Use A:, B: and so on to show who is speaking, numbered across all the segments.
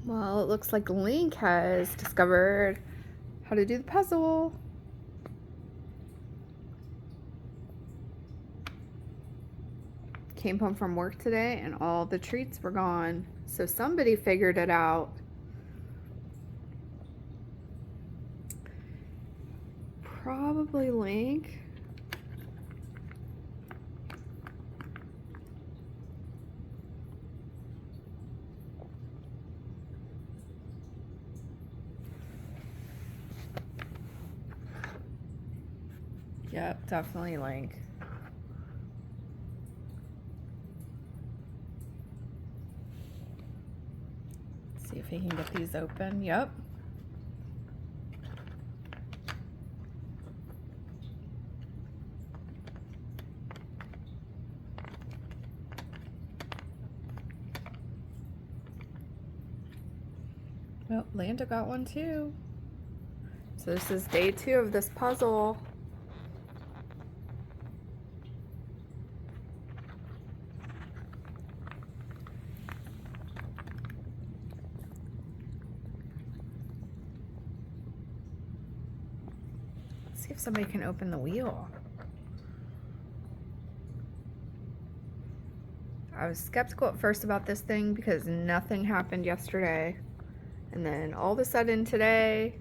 A: Well, it looks like Link has discovered how to do the puzzle. Came home from work today and all the treats were gone. So somebody figured it out. Probably Link. Yep, definitely Link. See if he can get these open. Yep. Well, Lando got one too. So this is day 2 of this puzzle. Let's see if somebody can open the wheel. I was skeptical at first about this thing because nothing happened yesterday. And then all of a sudden today,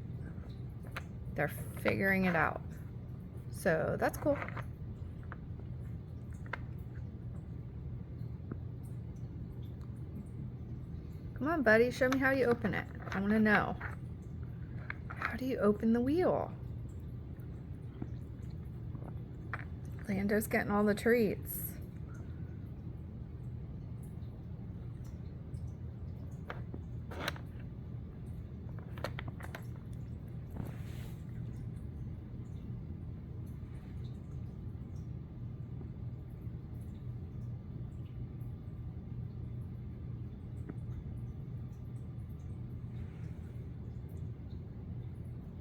A: they're figuring it out. So that's cool. Come on, buddy, show me how you open it. I want to know. How do you open the wheel? Lando's getting all the treats.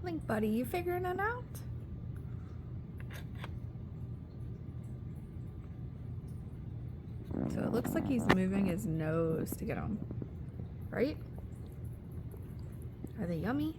A: Link, buddy, you figuring it out? So it looks like he's moving his nose to get them, right? Are they yummy?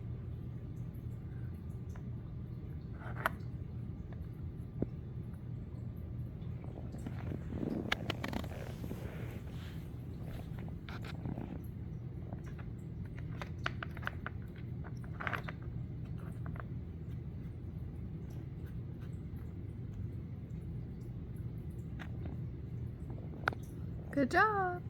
A: Good job.